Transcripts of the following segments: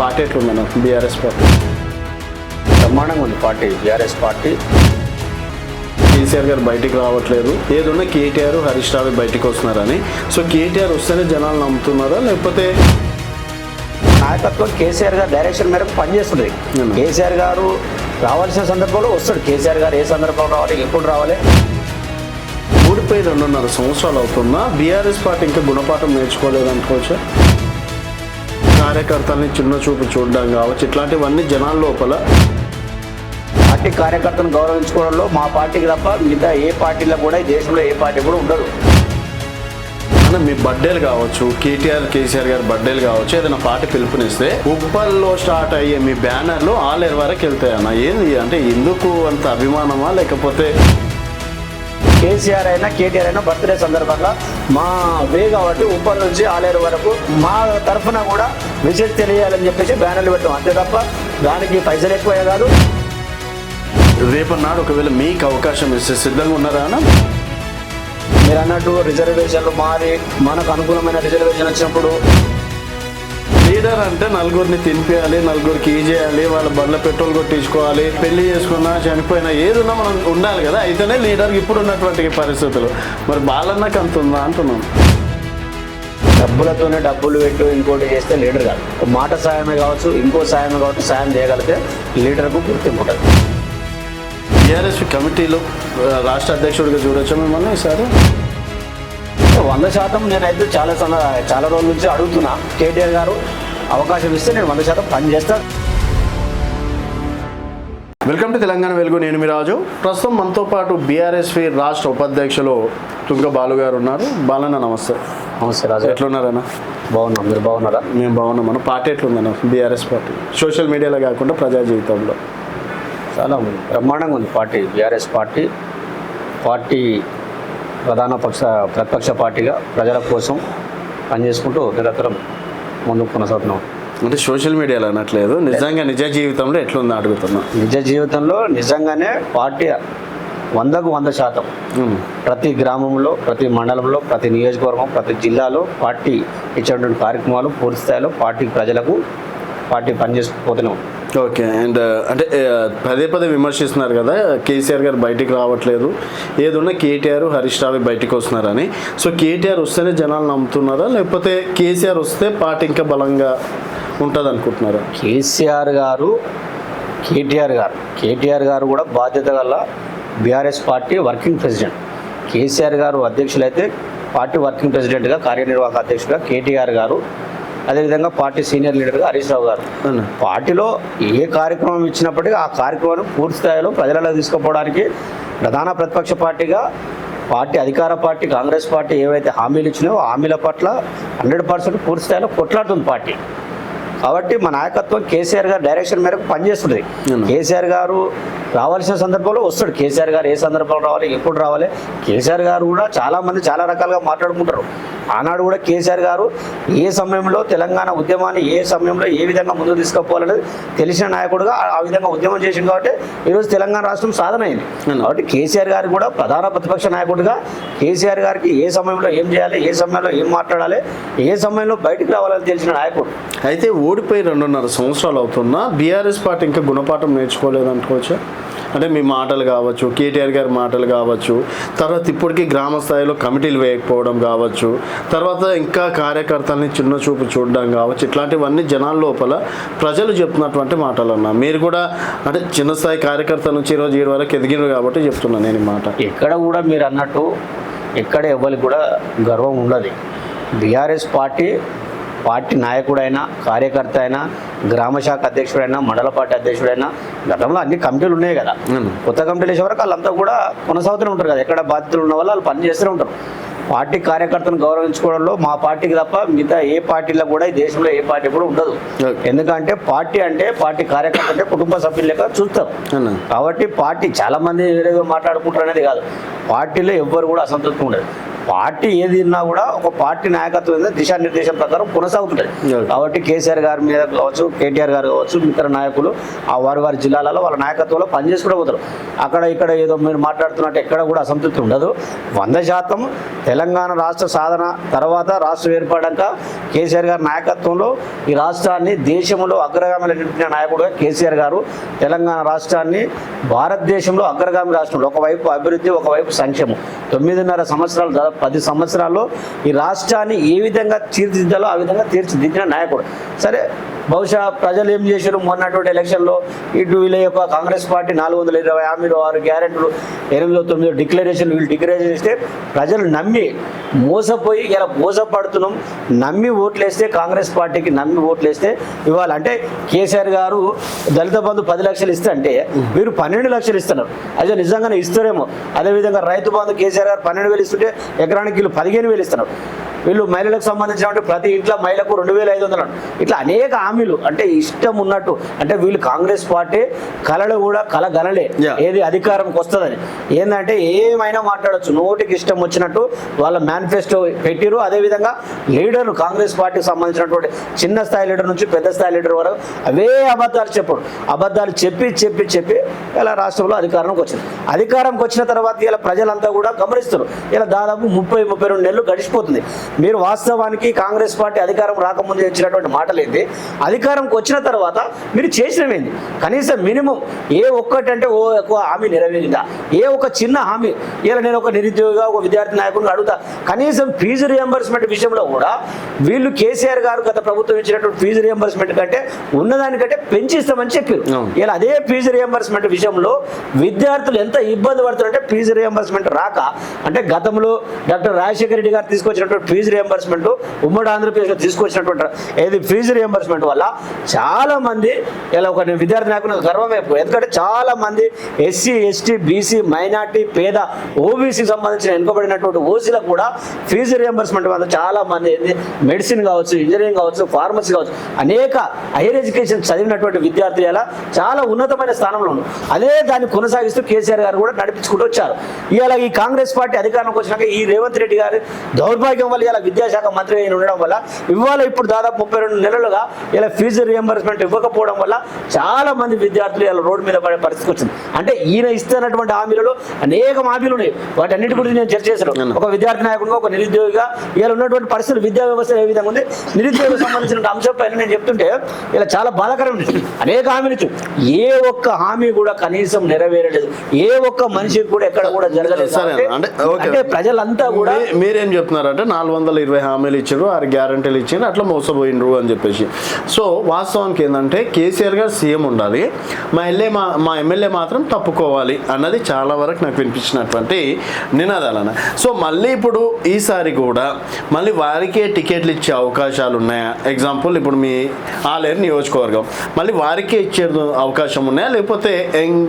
Party ఎట్లుందన్న BRS party? బ్రహ్మాండంగా ఉంది పార్టీ, బీఆర్ఎస్ పార్టీ. కేసీఆర్ గారు బయటికి రావట్లేదు, ఏదున్నా కేటీఆర్ హరీష్ రావు బయటికి వస్తున్నారని. సో కేటీఆర్ వస్తేనే జనాలు నమ్ముతున్నారా, లేకపోతే నాయకత్వం కేసీఆర్ గారు డైరెక్షన్ మేరకు పనిచేస్తుంది. కేసీఆర్ గారు రావాల్సిన సందర్భంలో వస్తాడు. కేసీఆర్ గారు ఏ సందర్భంలో రావాలి, ఎప్పుడు రావాలి. ఊడిపోయి 2.5 సంవత్సరాలు అవుతున్నా బీఆర్ఎస్ పార్టీ ఇంకా గుణపాఠం నేర్చుకోలేదనుకోవచ్చు. కార్యకర్తల్ని చిన్న చూపు చూడడం కావచ్చు, ఇట్లాంటివన్నీ జనాల లోపల. పార్టీ కార్యకర్తను గౌరవించుకోవడంలో మా పార్టీకి తప్ప మిగతా ఏ పార్టీలో కూడా ఈ దేశంలో ఏ పార్టీ కూడా ఉండదు. మీ బర్త్డేలు కావచ్చు, కేసీఆర్ గారి బర్త్డేలు కావచ్చు, ఏదైనా పార్టీ పిలుపునిస్తే ఉప్పల్లో స్టార్ట్ అయ్యే మీ బ్యానర్లు ఆలేరు వరకు వెళ్తాయన్న. ఏంది అంటే ఎందుకు అంత అభిమానమా, లేకపోతే కేసీఆర్ అయినా కేటీఆర్ అయినా బర్త్డే సందర్భంగా మా వే కాబట్టి ఉప్పల్ నుంచి ఆలేరు వరకు మా తరఫున కూడా విజిట్ తెలియాలని చెప్పేసి బ్యానర్లు పెట్టాం. అంతే తప్ప దానికి పైసలు ఎక్కువే కాదు. రేపన్నాడు ఒకవేళ మీకు అవకాశం ఇస్తే సిద్ధంగా ఉన్నారా అన్న? మీరు అన్నట్టు రిజర్వేషన్లు మారి మనకు అనుకూలమైన రిజర్వేషన్ వచ్చినప్పుడు లీడర్ అంటే నలుగురిని తినిపించాలి, నలుగురికి చేయాలి, వాళ్ళ బండ్ల పెట్రోల్ కొట్టించుకోవాలి, పెళ్లి చేసుకున్నా చనిపోయినా ఏదున్నా మనం ఉండాలి కదా. అయితేనే లీడర్ ఇప్పుడు ఉన్నటువంటి పరిస్థితులు. మరి బాలన్నకు అంత ఉందా అంటున్నాం. డబ్బులతోనే డబ్బులు పెట్టు ఇంకోటి చేస్తే లీడర్ కాదు. మాట సాయమే కావచ్చు, ఇంకో సాయమే కావచ్చు, సాయం చేయగలిగితే లీడర్కు గుర్తింపు ఉంటుంది. టీఆర్ఎస్ కమిటీలో రాష్ట్ర అధ్యక్షుడిగా చూడొచ్చా మిమ్మల్ని ఈసారి? 100% నేనైతే చాలా రోజుల నుంచి అడుగుతున్నా. కేటీఆర్ గారు అవకాశం ఇస్తే నేను 100% పని చేస్తాను. వెల్కమ్ టు తెలంగాణ వెలుగు, నేను మీ రాజు. ప్రస్తుతం మనతో పాటు బీఆర్ఎస్పీ రాష్ట్ర ఉపాధ్యక్షులు తుంగ బాలు గారు ఉన్నారు. బాలన్న నమస్తే. నమస్తే రాజు, ఎట్లున్నారన్న? బాగున్నాం, మీరు బాగున్నారా? మేము బాగున్నామన్న. పార్టీ ఎట్లుందన్న బీఆర్ఎస్ పార్టీ? సోషల్ మీడియాలో కాకుండా ప్రజా జీవితంలో చాలా బ్రహ్మాండంగా ఉంది పార్టీ, బీఆర్ఎస్ పార్టీ. పార్టీ ప్రతిపక్ష పార్టీగా ప్రజల కోసం పనిచేసుకుంటూ నిరంతరం ముందుకు కొనసాగుతున్నాం. అంటే సోషల్ మీడియాలో అనట్లేదు, నిజంగా నిజ జీవితంలో ఎట్లుందో అడుగుతున్నా. నిజ జీవితంలో నిజంగానే పార్టీ 100కు 100% ప్రతి గ్రామంలో, ప్రతి మండలంలో, ప్రతి నియోజకవర్గం, ప్రతి జిల్లాలో పార్టీ ఇచ్చేటువంటి కార్యక్రమాలు పూర్తి స్థాయిలో ప్రజలకు పార్టీ పనిచేసుకుపోతున్నాం. ఓకే. అండ్ అంటే పదే విమర్శిస్తున్నారు కదా, కేసీఆర్ గారు బయటికి రావట్లేదు, ఏదున్నా కేటీఆర్ హరీష్ రావు బయటికి వస్తున్నారని. సో కేటీఆర్ వస్తేనే జనాలు నమ్ముతున్నారా, లేకపోతే కేసీఆర్ వస్తే పార్టీ ఇంకా బలంగా ఉంటుంది అనుకుంటున్నారా? కేటీఆర్ గారు కూడా బాధ్యత గల BRS party working president. KCR గారు అధ్యక్షులైతే పార్టీ వర్కింగ్ ప్రెసిడెంట్గా, కార్యనిర్వాహక అధ్యక్షుడిగా కేటీఆర్ గారు, అదేవిధంగా పార్టీ సీనియర్ లీడర్గా హరీష్ రావు గారు. పార్టీలో ఏ కార్యక్రమం ఇచ్చినప్పటికీ ఆ కార్యక్రమాన్ని పూర్తి స్థాయిలో ప్రజలలో తీసుకుపోవడానికి ప్రధాన ప్రతిపక్ష పార్టీగా పార్టీ అధికార పార్టీ కాంగ్రెస్ పార్టీ ఏవైతే హామీలు ఇచ్చినాయో హామీల పట్ల 100% పూర్తి స్థాయిలో కొట్లాడుతుంది పార్టీ. కాబట్టి మా నాయకత్వం కేసీఆర్ గారు డైరెక్షన్ మేరకు పనిచేస్తుంది. కేసీఆర్ గారు రావాల్సిన సందర్భంలో వస్తాడు. కేసీఆర్ గారు ఏ సందర్భంలో రావాలి, ఎప్పుడు రావాలి. కేసీఆర్ గారు కూడా చాలామంది చాలా రకాలుగా మాట్లాడుకుంటారు. ఆనాడు కూడా కేసీఆర్ గారు ఏ సమయంలో తెలంగాణ ఉద్యమాన్ని ఏ సమయంలో ఏ విధంగా ముందుకు తీసుకుపోవాలనేది తెలిసిన నాయకుడుగా ఆ విధంగా ఉద్యమం చేసింది. కాబట్టి ఈరోజు తెలంగాణ రాష్ట్రం సాధన అయింది. కాబట్టి కేసీఆర్ గారు కూడా ప్రధాన ప్రతిపక్ష నాయకుడిగా కేసీఆర్ గారికి ఏ సమయంలో ఏం చేయాలి, ఏ సమయంలో ఏం మాట్లాడాలి, ఏ సమయంలో బయటకు రావాలని తెలిసిన నాయకుడు. అయితే ఓడిపోయి 2.5 సంవత్సరాలు అవుతున్నా బీఆర్ఎస్ పార్టీ ఇంకా గుణపాఠం నేర్చుకోలేదనుకోవచ్చు. అంటే మీ మాటలు కావచ్చు, కేటీఆర్ గారి మాటలు కావచ్చు, తర్వాత ఇప్పటికీ గ్రామ స్థాయిలో కమిటీలు వేయకపోవడం కావచ్చు, తర్వాత ఇంకా కార్యకర్తల్ని చిన్న చూపు చూడడం కావచ్చు, ఇట్లాంటివన్నీ జనాల లోపల ప్రజలు చెప్తున్నటువంటి మాటలు అన్న. మీరు కూడా అంటే చిన్న స్థాయి కార్యకర్త నుంచి ఈరోజు 7 వరకు ఎదిగినారు కాబట్టి చెప్తున్నాను నేను ఈ మాట. ఎక్కడ కూడా మీరు అన్నట్టు ఎక్కడ ఎవరికి కూడా గర్వం ఉండదు. బీఆర్ఎస్ పార్టీ నాయకుడైనా, కార్యకర్త అయినా, గ్రామ శాఖ అధ్యక్షుడైనా, మండల పార్టీ అధ్యక్షుడైనా, గతంలో అన్ని కమిటీలు ఉన్నాయి కదా. కొత్త కమిటీలు వేసే వరకు వాళ్ళంతా కూడా కొనసాగుతూనే ఉంటారు కదా. ఎక్కడ బాధ్యతలు ఉన్న వాళ్ళు పని చేస్తూనే ఉంటారు. పార్టీ కార్యకర్తను గౌరవించుకోవడంలో మా పార్టీకి తప్ప మిగతా ఏ పార్టీలో కూడా ఈ దేశంలో ఏ పార్టీ కూడా ఉండదు. ఎందుకంటే పార్టీ కార్యకర్త అంటే కుటుంబ సభ్యులు లెక్క చూస్తారు. కాబట్టి పార్టీ చాలా మంది ఏదో మాట్లాడుకుంటారు అనేది కాదు. పార్టీలో ఎవ్వరు కూడా అసంతృప్తి ఉండదు. పార్టీ ఏది ఉన్నా కూడా ఒక పార్టీ నాయకత్వం దిశానిర్దేశం ప్రకారం కొనసాగుతుంటుంది. కాబట్టి కేసీఆర్ గారి మీద కావచ్చు, కేటీఆర్ గారు కావచ్చు, ఇతర నాయకులు ఆ వారి జిల్లాలలో వాళ్ళ నాయకత్వంలో పనిచేసుకుంటూ పోతారు. అక్కడ ఇక్కడ ఏదో మీరు మాట్లాడుతున్నట్టు ఎక్కడ కూడా అసంతృప్తి ఉండదు. 100% తెలంగాణ రాష్ట్ర సాధన తర్వాత రాష్ట్రం ఏర్పడాక కేసీఆర్ గారి నాయకత్వంలో ఈ రాష్ట్రాన్ని దేశంలో అగ్రగామిలో నిలిపిన నాయకుడుగా కేసీఆర్ గారు తెలంగాణ రాష్ట్రాన్ని భారతదేశంలో అగ్రగామి రాష్ట్రంలో ఒకవైపు అభివృద్ధి ఒకవైపు సంక్షేమం 9.5 సంవత్సరాలు దాదాపు 10 సంవత్సరాల్లో ఈ రాష్ట్రాన్ని ఏ విధంగా తీర్చిదిద్దాలో ఆ విధంగా తీర్చిదిద్దిన నాయకుడు. సరే బహుశా ప్రజలు ఏం చేశారు మొన్నటువంటి ఎలక్షన్లో ఇటు వీళ్ళ యొక్క కాంగ్రెస్ పార్టీ 420 హామీలు 6 గ్యారెంటీలు 8-9 డిక్లరేషన్లు వీళ్ళు డిక్లరేషన్ ఇస్తే ప్రజలు నమ్మి మోసపోయి ఇలా మోసపడుతున్నాం. నమ్మి ఓట్లేస్తే కాంగ్రెస్ పార్టీకి నమ్మి ఓట్లేస్తే ఇవాళ అంటే కేసీఆర్ గారు దళిత బంధు 10 లక్షలు ఇస్తే అంటే వీరు 12 లక్షలు ఇస్తున్నారు. అదే నిజంగానే ఇస్తారేమో. అదేవిధంగా రైతు బంధు కేసీఆర్ గారు 12,000 ఇస్తుంటే ఎకరానికి వీళ్ళు 15,000 ఇస్తున్నారు. వీళ్ళు మహిళలకు సంబంధించిన ప్రతి ఇంట్లో మహిళకు 2,500 ఇట్లా అనేక హామీలు అంటే ఇష్టం ఉన్నట్టు అంటే వీళ్ళు కాంగ్రెస్ పార్టీ కళలు కూడా కలగనలే ఏది అధికారంకి వస్తుందని ఏంటంటే ఏమైనా మాట్లాడచ్చు నోటికి ఇష్టం వచ్చినట్టు వాళ్ళ మేనిఫెస్టో పెట్టిరు. అదేవిధంగా లీడర్లు కాంగ్రెస్ పార్టీకి సంబంధించినటువంటి చిన్న స్థాయి లీడర్ నుంచి పెద్ద స్థాయి లీడర్ వరకు అవే అబద్ధాలు చెప్పడు. అబద్ధాలు చెప్పి చెప్పి చెప్పి ఇలా రాష్ట్రంలో అధికారంకి వచ్చింది. అధికారంకి వచ్చిన తర్వాత ఇలా ప్రజలంతా కూడా గమనిస్తారు. ఇలా దాదాపు 30-32 నెలలు గడిచిపోతుంది. మీరు వాస్తవానికి కాంగ్రెస్ పార్టీ అధికారం రాకముందు ఇచ్చినటువంటి మాటలు ఏంటి, అధికారంకి వచ్చిన తర్వాత మీరు చేసినవేంది? కనీసం మినిమం ఏ ఒక్కటంటే ఓ ఎక్కువ హామీ నెరవేరిందా? ఏ ఒక చిన్న హామీ ఇలా నేను ఒక నిరుద్యోగిగా ఒక విద్యార్థి నాయకుడిని అడుగుతా. కనీసం ఫీజు రియంబర్స్మెంట్ విషయంలో కూడా వీళ్ళు కేసీఆర్ గారు గత ప్రభుత్వం ఇచ్చినటువంటి ఫీజు రియంబర్స్మెంట్ కంటే ఉన్నదానికంటే పెంచిస్తామని చెప్పారు. ఇలా అదే ఫీజు రియంబర్స్మెంట్ విషయంలో విద్యార్థులు ఎంత ఇబ్బంది పడుతున్నారంటే ఫీజు రియంబర్స్మెంట్ రాక అంటే గతంలో డాక్టర్ రాజశేఖర రెడ్డి గారు తీసుకొచ్చినటువంటి ఫీజు రియంబర్స్మెంట్ ఉమ్మడి ఆంధ్రప్రదేశ్లో తీసుకొచ్చినటువంటి ఏది ఫీజు రియంబర్స్మెంట్ వల్ల చాలా మంది ఇలా ఒక విద్యార్థి నాయకులకు గర్వమైపోయి. ఎందుకంటే చాలా మంది ఎస్సీ ఎస్టీ బీసీ మైనార్టీ పేద ఓబీసీకి సంబంధించిన వెనుకబడినటువంటి ఓసీలకు కూడా ఫీజు రియంబర్స్మెంట్ వల్ల చాలా మంది మెడిసిన్ కావచ్చు ఇంజనీరింగ్ కావచ్చు ఫార్మసీ కావచ్చు అనేక హైయర్ ఎడ్యుకేషన్ చదివినటువంటి విద్యార్థులు ఇలా చాలా ఉన్నతమైన స్థానంలో ఉన్నారు. అదే దాన్ని కొనసాగిస్తూ కేసీఆర్ గారు కూడా నడిపించుకుంటూ వచ్చారు. ఇవాళ ఈ కాంగ్రెస్ పార్టీ అధికారంలోకి వచ్చినాక ఈ రేవంత్ రెడ్డి గారు దౌర్భాగ్యం వల్ల ఇలా విద్యాశాఖ మంత్రి అయిన ఉండడం వల్ల ఇవాళ ఇప్పుడు దాదాపు 32 నెలలుగా ఇలా ఫీజు రియంబర్స్మెంట్ ఇవ్వకపోవడం వల్ల చాలా మంది విద్యార్థులు ఇలా రోడ్డు మీద పడే పరిస్థితి వచ్చింది. అంటే ఈయన ఇస్తున్నటువంటి హామీలలో అనేక హామీలు ఉన్నాయి. వాటన్నిటి గురించి నేను చర్చ చేశాను. ఒక విద్యార్థి నాయకుడిగా ఒక నిరుద్యోగిగా ఇలా ఉన్నటువంటి పరిస్థితులు విద్యా వ్యవస్థ ఏ విధంగా ఉంది నిరుద్యోగ సంబంధించిన అంశం పైన నేను చెప్తుంటే ఇలా చాలా బాధాకరం. అనేక హామీలు ఇచ్చు ఏ ఒక్క హామీ కూడా కనీసం నెరవేరలేదు. ఏ ఒక్క మనిషికి కూడా ఎక్కడ కూడా జరగలేదు. అంటే ప్రజలంతా కూడా మీరేం చెప్తున్నారంటే 420 హామీలు ఇచ్చారు 6 గ్యారంటీలు ఇచ్చారు అట్లా మోసపోయినరు అని చెప్పేసి. సో వాస్తవానికి ఏంటంటే కేసీఆర్ గారు సీఎం ఉండాలి, మా ఎమ్మెల్యే మాత్రం తప్పుకోవాలి అన్నది చాలా వరకు నాకు వినిపించినటువంటి నినాదాలన్న. సో మళ్ళీ ఇప్పుడు ఈసారి కూడా మళ్ళీ వారికే టికెట్లు ఇచ్చే అవకాశాలు ఉన్నాయా? ఎగ్జాంపుల్ ఇప్పుడు మీ ఆలేరు నియోజకవర్గం మళ్ళీ వారికే ఇచ్చే అవకాశం ఉన్నాయా లేకపోతే యంగ్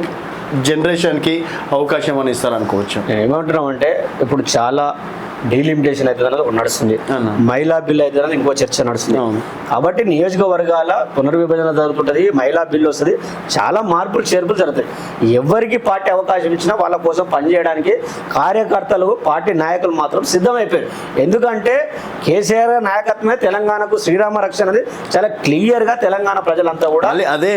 జనరేషన్కి అవకాశం అని ఇస్తారనుకోవచ్చు? ఏమంటున్నాం అంటే ఇప్పుడు చాలా డీలిమిటేషన్ అయితే ఒకటి నడుస్తుంది, మహిళా బిల్ అయితే ఇంకో చర్చ నడుస్తుంది. కాబట్టి నియోజకవర్గాల పునర్విభజన జరుగుతుంటుంది, మహిళా బిల్లు వస్తుంది, చాలా మార్పులు చేర్పులు జరుగుతాయి. ఎవరికి పార్టీ అవకాశం ఇచ్చినా వాళ్ళ కోసం పనిచేయడానికి కార్యకర్తలు పార్టీ నాయకులు మాత్రం సిద్ధమైపోయారు. ఎందుకంటే కేసీఆర్ నాయకత్వమే తెలంగాణకు శ్రీరామ రక్ష అనేది చాలా క్లియర్ గా తెలంగాణ ప్రజలంతా కూడా అదే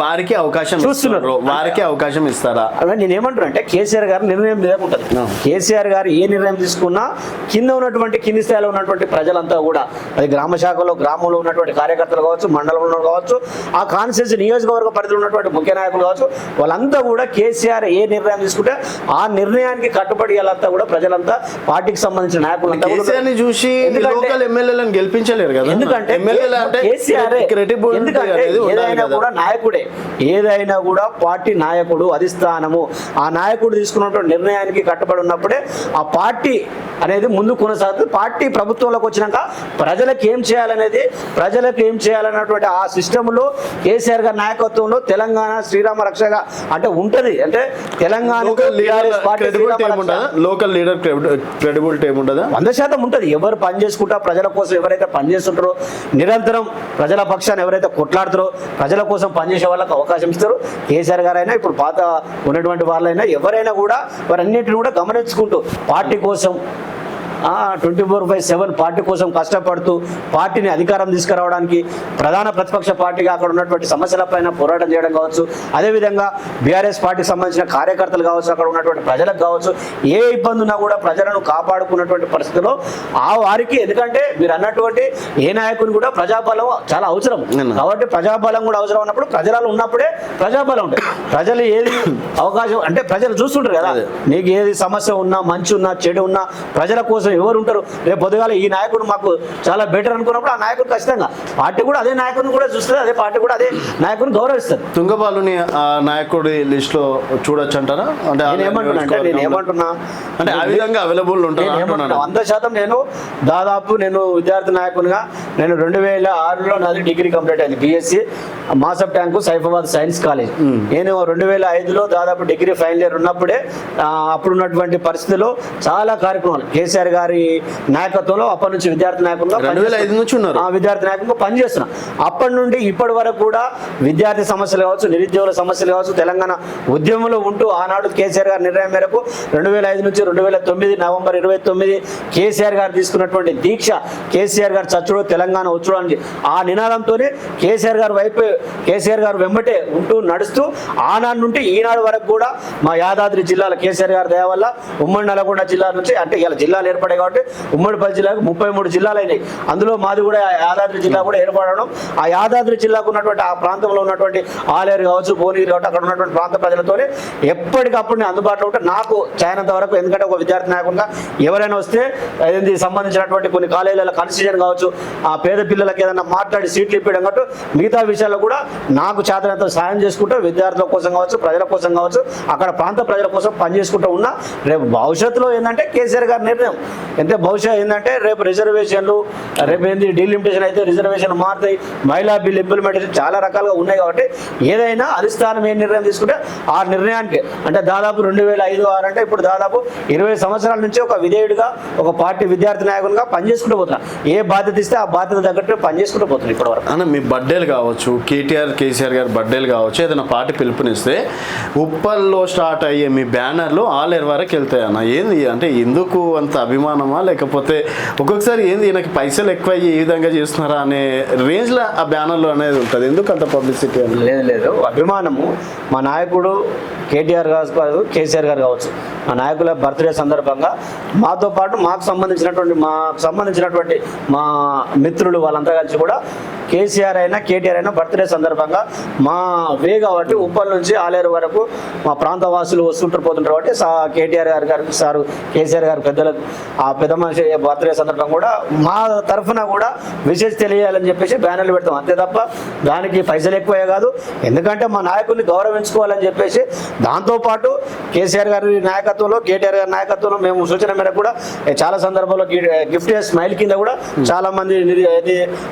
వారికి అవకాశం చూస్తున్నారు. వారికి అవకాశం ఇస్తారా? నేనేమంటున్నా అంటే కేసీఆర్ గారు నిర్ణయం మీద ఉంటుంది. కేసీఆర్ గారు ఏ నిర్ణయం తీసుకున్నా కింద ఉన్నటువంటి కింది స్థాయిలో ఉన్నటువంటి ప్రజలంతా కూడా అది గ్రామ శాఖలో గ్రామంలో ఉన్నటువంటి కార్యకర్తలు కావచ్చు మండలంలో కావచ్చు ఆ కాన్స్టిట్యూన్సీ నియోజకవర్గ పరిధిలో ఉన్నటువంటి ముఖ్య నాయకులు కావచ్చు వాళ్ళంతా కూడా కేసీఆర్ ఏ నిర్ణయం తీసుకుంటే ఆ నిర్ణయానికి కట్టుబడి వాళ్ళంతా కూడా ప్రజలంతా పార్టీకి సంబంధించిన నాయకులంతా చూసి ఎమ్మెల్యేలను గెలిపించలేరు కదా. ఎందుకంటే కేసీఆర్ ఏదైనా కూడా నాయకుడే, ఏదైనా కూడా పార్టీ నాయకుడు అధిష్టానము ఆ నాయకుడు తీసుకున్నటువంటి నిర్ణయానికి కట్టుబడి ఉన్నప్పుడే ఆ పార్టీ అనేది ముందు కొనసాగుతుంది. పార్టీ ప్రభుత్వంలోకి వచ్చినాక ప్రజలకు ఏం చేయాలన్నటువంటి ఆ సిస్టంలో కేసీఆర్ గారి నాయకత్వంలో తెలంగాణ శ్రీరామ రక్షగా అంటే ఉంటది. అంటే తెలంగాణ లోకల్ లీడర్ క్రెడిబిలిటీ ఏముంటుందా? 100% ఉంటుంది. ఎవరు పని చేసుకుంటా ప్రజల కోసం ఎవరైతే పనిచేస్తుంటారో నిరంతరం ప్రజల పక్షాన్ని ఎవరైతే కొట్లాడుతారో ప్రజల కోసం పనిచేసే వాళ్ళకి అవకాశం ఇస్తారు. కేసీఆర్ గారైనా ఇప్పుడు పాత ఉన్నటువంటి వాళ్ళైనా ఎవరైనా కూడా వారన్నింటిని కూడా గమనించుకుంటూ పార్టీ కోసం 24/7 పార్టీ కోసం కష్టపడుతూ పార్టీని అధికారం తీసుకురావడానికి ప్రధాన ప్రతిపక్ష పార్టీగా అక్కడ ఉన్నటువంటి సమస్యలపైన పోరాటం చేయడం కావచ్చు, అదేవిధంగా బీఆర్ఎస్ పార్టీకి సంబంధించిన కార్యకర్తలు కావచ్చు, అక్కడ ఉన్నటువంటి ప్రజలకు కావచ్చు, ఏ ఇబ్బంది ఉన్నా కూడా ప్రజలను కాపాడుకున్నటువంటి పరిస్థితిలో ఆ వారికి, ఎందుకంటే మీరు అన్నటువంటి ఏ నాయకుని కూడా ప్రజాబలం చాలా అవసరం కాబట్టి ప్రజాబలం కూడా అవసరం ఉన్నప్పుడు ప్రజలలో ఉన్నప్పుడే ప్రజాబలం ఉంటుంది. ప్రజలు ఏది అవకాశం అంటే ప్రజలు చూస్తుంటారు కదా, నీకు ఏది సమస్య ఉన్నా, మంచి ఉన్నా, చెడు ఉన్నా ప్రజల కోసం ఎవరు ఉంటారు. రేపు పొద్దుగాల ఈ నాయకుడు మాకు చాలా బెటర్ అనుకున్నప్పుడు ఆ నాయకుడు ఖచ్చితంగా పార్టీ కూడా అదే నాయకుడిని కూడా చూస్తుంది, అదే పార్టీ కూడా అదే నాయకుడిని గౌరవిస్తుంది. తుంగబాలుని ఆ నాయకుడి లిస్ట్ లో చూడొచ్చు అంటారా? అంటే నేను ఏమంటున్నా అంటే ఆ విధంగా అవైలబుల్ ఉంటాను 100%. నేను విద్యార్థి నాయకునిగా నేను 2006లో నాది డిగ్రీ కంప్లీట్ అయింది, BSc మాసప్ tank Saifabad science college. నేను 2005లో దాదాపు డిగ్రీ ఫైనల్ ఇయర్ ఉన్నప్పుడే అప్పుడున్నటువంటి పరిస్థితుల్లో చాలా కార్యక్రమాలు కేసీఆర్ గారి నాయకత్వంలో అప్పటి నుంచి విద్యార్థి నాయకులుగా 2005 నుంచి ఉన్నారు, విద్యార్థి నాయకులుగా పనిచేస్తున్నా. అప్పటి నుండి ఇప్పటి వరకు కూడా విద్యార్థి సమస్యలు కావచ్చు, నిరుద్యోగుల సమస్యలు కావచ్చు, తెలంగాణ ఉద్యమంలో ఉంటూ ఆనాడు కేసీఆర్ గారి నిర్ణయం మేరకు 2005 నుంచి 2009 నవంబర్ 29 కేసీఆర్ గారు తీసుకున్నటువంటి దీక్ష, కేసీఆర్ గారు చచ్చుడు తెలంగాణ వచ్చుడు అని ఆ నినాదంతోనే కేసీఆర్ గారు వైపు, కేసీఆర్ గారు వెంబటే ఉంటూ నడుస్తూ ఆనాడు నుండి ఈనాడు వరకు కూడా మా యాదాద్రి జిల్లాలో కేసీఆర్ గారి దయ వల్ల ఉమ్మడి నల్గొండ జిల్లా నుంచి, అంటే ఇలా జిల్లాలు ఏర్పడాయి కాబట్టి ఉమ్మడి 10 జిల్లాకు 33 జిల్లాలు అయినాయి. అందులో మాది కూడా యాదాద్రి జిల్లా కూడా ఏర్పడడం, ఆ యాదాద్రి జిల్లాకు ఉన్నటువంటి ఆ ప్రాంతంలో ఉన్నటువంటి ఆలేరు కావచ్చు, భువనగిరి కావచ్చు, అక్కడ ఉన్నటువంటి ప్రాంత ప్రజలతోనే ఎప్పటికప్పుడు నేను అందుబాటులో ఉంటే నాకు చాయనంత వరకు, ఎందుకంటే ఒక విద్యార్థి నాయకునిగా ఎవరైనా వస్తే దీనికి సంబంధించినటువంటి కొన్ని కాలేజీల కన్సెషన్ కావచ్చు, ఆ పేద పిల్లలకి ఏదైనా మాట్లాడి సీట్లు ఇప్పడం కాబట్టి మిగతా విషయాల్లో కూడా నాకు చేతనంత సాయం చేసుకుంటూ విద్యార్థుల కోసం కావచ్చు, ప్రజల కోసం కావచ్చు, అక్కడ ప్రాంత ప్రజల కోసం పనిచేసుకుంటూ ఉన్నా. రేపు భవిష్యత్తులో ఏంటంటే కేసీఆర్ గారి నిర్ణయం అంటే భవిష్యత్ ఏంటంటే రేపు రిజర్వేషన్లు, రేపు ఏంది డీలిమిటేషన్ అయితే రిజర్వేషన్ మారుతాయి, మహిళా బిల్ ఇంప్లిమెంటేషన్ చాలా రకాలుగా ఉన్నాయి కాబట్టి ఏదైనా అధిష్టానం ఏ నిర్ణయం తీసుకుంటే ఆ నిర్ణయానికి, అంటే దాదాపు 2005-6 అంటే ఇప్పుడు దాదాపు 20 సంవత్సరాల నుంచి ఒక విధేయుడిగా ఒక పార్టీ విద్యార్థి నాయకునిగా పనిచేసుకుంటూ పోతున్నా. ఏ బాధ్యత ఇస్తే ఆ బాధ్యత తగ్గట్టు పనిచేసుకుంటూ పోతున్నాను ఇప్పటి వరకు. అన్న మీ బర్త్డేలు కావచ్చు, కేసీఆర్ గారి బర్త్డేలు కావచ్చు, ఏదైనా పార్టీ పిలుపునిస్తే ఉప్పల్లో స్టార్ట్ అయ్యే మీ బ్యానర్లు ఆలేరు వరకు వెళ్తాయి అన్న. ఏంది అంటే ఎందుకు అంత అభిమానమా, లేకపోతే ఒక్కొక్కసారి ఏంది ఈయనకి పైసలు ఎక్కువ అయ్యి ఈ విధంగా చేస్తున్నారా అనే రేంజ్లో ఆ బ్యానర్లు అనేది ఉంటుంది, ఎందుకు అంత పబ్లిసిటీ అని? లేదు అభిమానము. మా నాయకుడు కేటీఆర్ గారు, కేసీఆర్ గారు కావచ్చు, మా నాయకుల బర్త్డే సందర్భంగా మాతో పాటు మాకు సంబంధించినటువంటి మా మిత్రులు వాళ్ళంతా కలిసి కూడా కేసీఆర్ అయినా కేటీఆర్ అయినా బర్త్డే సందర్భంగా మా వే కాబట్టి ఉప్పల్ నుంచి ఆలేరు వరకు మా ప్రాంత వాసులు వస్తుంటారు పోతుంటారు కాబట్టి కేటీఆర్ గారికి సారు కేసీఆర్ గారు పెద్దలకు ఆ పెద్ద మనిషి బర్త్డే సందర్భంగా కూడా మా తరఫున కూడా విశేష తెలియాలని చెప్పేసి బ్యానర్లు పెడతాం, అంతే తప్ప దానికి పైసలు ఎక్కువే కాదు. ఎందుకంటే మా నాయకుల్ని గౌరవించుకోవాలని చెప్పేసి దాంతోపాటు కేసీఆర్ గారి నాయకత్వంలో, కేటీఆర్ గారి నాయకత్వంలో మేము సూచన మేరకు కూడా చాలా సందర్భాల్లో గిఫ్ట్ స్మైల్ కింద కూడా చాలా మంది